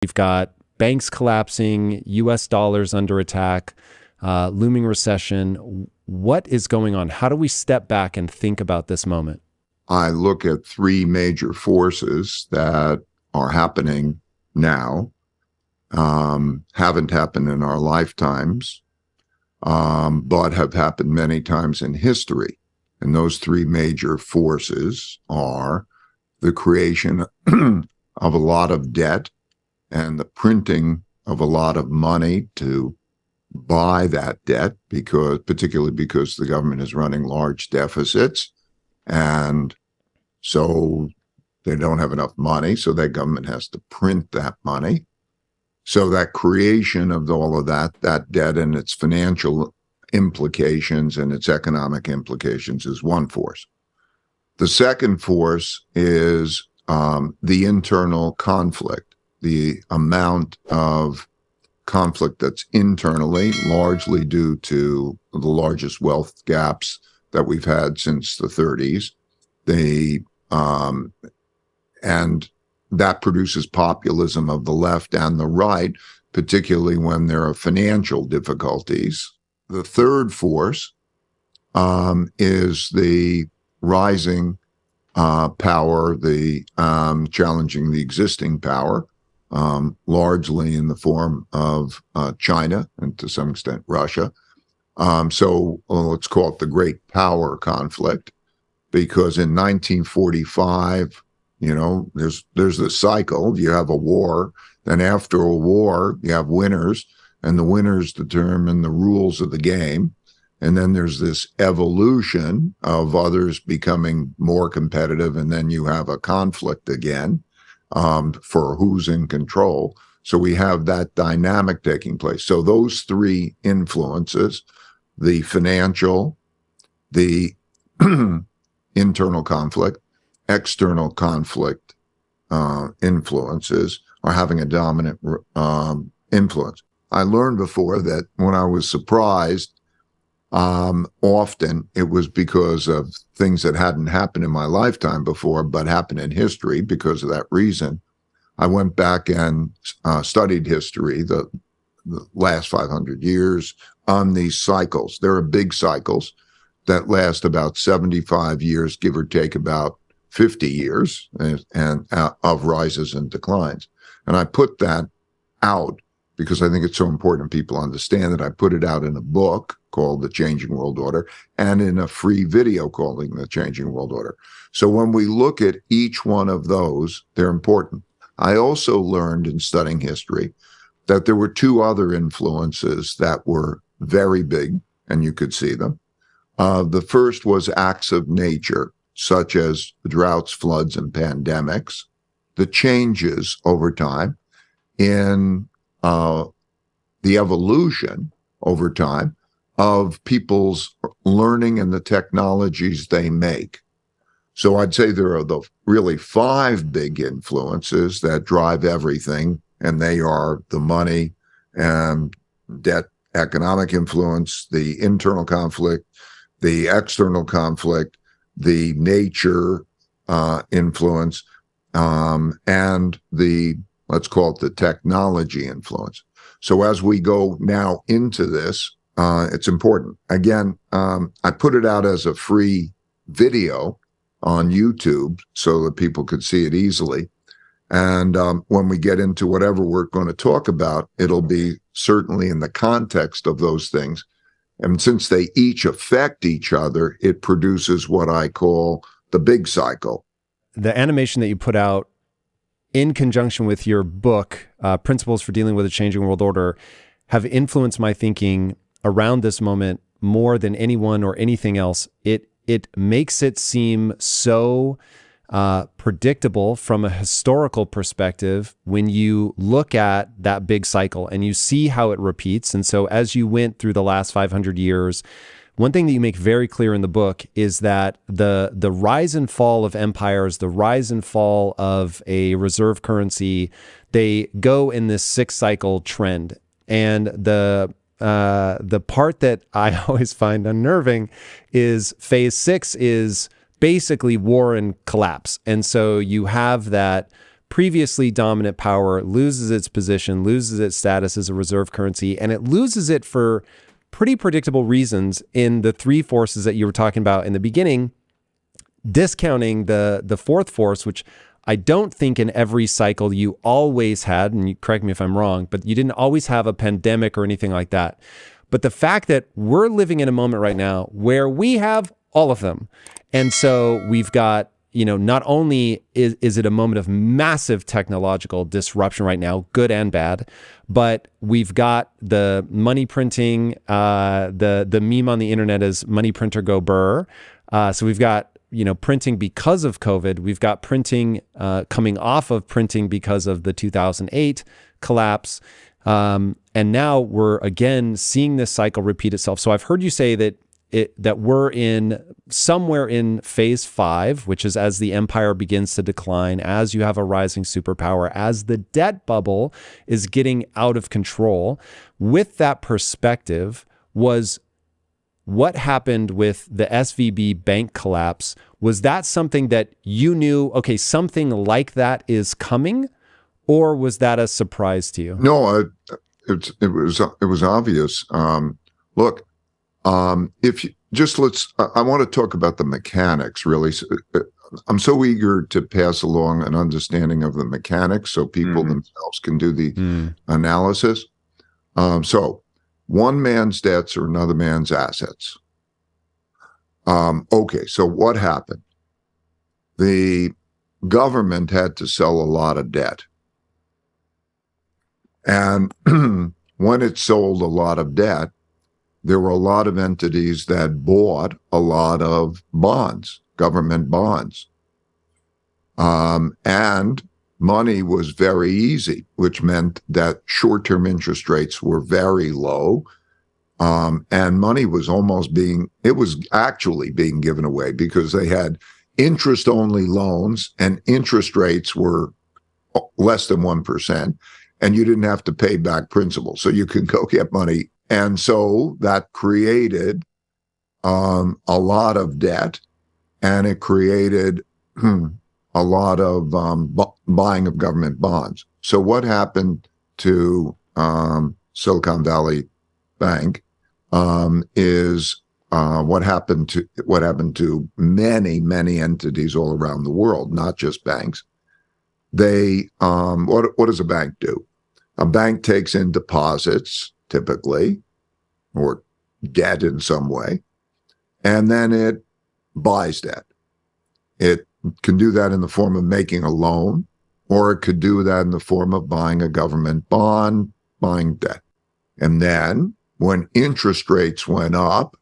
We've got banks collapsing, US dollars under attack, looming recession. What is going on? How do we step back and think about this moment? I look at three major forces that are happening now, haven't happened in our lifetimes, but have happened many times in history. And those three major forces are the creation of a lot of debt and the printing of a lot of money to buy that debt, particularly because the government is running large deficits. And so they don't have enough money, so that government has to print that money. So that creation of all of that debt and its financial implications and its economic implications is one force. The second force is the internal conflict, the amount of conflict that's internally, largely due to the largest wealth gaps that we've had since the 30s. And that produces populism of the left and the right, particularly when there are financial difficulties. The third force is the rising power, the challenging the existing power, largely in the form of China and to some extent Russia. So let's call it the great power conflict, because in 1945, there's this cycle. You have a war, then after a war, you have winners, and the winners determine the rules of the game. And then there's this evolution of others becoming more competitive, and then you have a conflict again for who's in control. So we have that dynamic taking place. So those three influences, the financial, the internal conflict, external conflict influences are having a dominant influence. I learned before that when I was surprised, often it was because of things that hadn't happened in my lifetime before, but happened in history. Because of that reason, I went back and studied history, the last 500 years, on these cycles. There are big cycles that last about 75 years, give or take about 50 years, and of rises and declines. And I put that out because I think it's so important people understand that. I put it out in a book called The Changing World Order and in a free video called The Changing World Order. So when we look at each one of those, they're important. I also learned in studying history that there were two other influences that were very big, and you could see them. The first was acts of nature, such as droughts, floods, and pandemics, the changes over time in the evolution over time of people's learning and the technologies they make. So I'd say there are the really five big influences that drive everything, and they are the money and debt, economic influence, the internal conflict, the external conflict, the nature influence, and the, let's call it the technology influence. So as we go now into this, it's important. Again, I put it out as a free video on YouTube so that people could see it easily. And when we get into whatever we're going to talk about, it'll be certainly in the context of those things. And since they each affect each other, it produces what I call the big cycle. The animation that you put out in conjunction with your book, Principles for Dealing with a Changing World Order, have influenced my thinking around this moment more than anyone or anything else. It makes it seem so predictable from a historical perspective when you look at that big cycle and you see how it repeats. And so as you went through the last 500 years, one thing that you make very clear in the book is that the rise and fall of empires, the rise and fall of a reserve currency, they go in this 6-cycle trend. And the part that I always find unnerving is phase 6 is basically war and collapse. And so you have that previously dominant power loses its position, loses its status as a reserve currency, and it loses it for pretty predictable reasons in the three forces that you were talking about in the beginning, discounting the fourth force, which I don't think in every cycle you always had, and you correct me if I'm wrong, but you didn't always have a pandemic or anything like that. But the fact that we're living in a moment right now where we have all of them. And so we've got, not only is it a moment of massive technological disruption right now, good and bad, but we've got the money printing, the meme on the internet is money printer go burr. So we've got, printing because of COVID. We've got printing coming off of printing because of the 2008 collapse. And now we're again seeing this cycle repeat itself. So I've heard you say that we're in somewhere in phase 5, which is as the empire begins to decline, as you have a rising superpower, as the debt bubble is getting out of control. With that perspective, was what happened with the SVB bank collapse, was that something that you knew, okay, something like that is coming, or was that a surprise to you? No, it was obvious. Look, if you I want to talk about the mechanics, really. I'm so eager to pass along an understanding of the mechanics so people themselves can do the analysis. So one man's debts are another man's assets. Okay, so what happened? The government had to sell a lot of debt. And when it sold a lot of debt, there were a lot of entities that bought a lot of bonds, government bonds. And money was very easy, which meant that short-term interest rates were very low. And money was actually being given away because they had interest-only loans and interest rates were less than 1%. And you didn't have to pay back principal. So you could go get money. And so that created a lot of debt, and it created a lot of buying of government bonds. So what happened to Silicon Valley Bank is what happened to many entities all around the world, not just banks. They what does a bank do? A bank takes in deposits, typically, or debt in some way, and then it buys debt. It can do that in the form of making a loan, or it could do that in the form of buying a government bond, buying debt. And then when interest rates went up,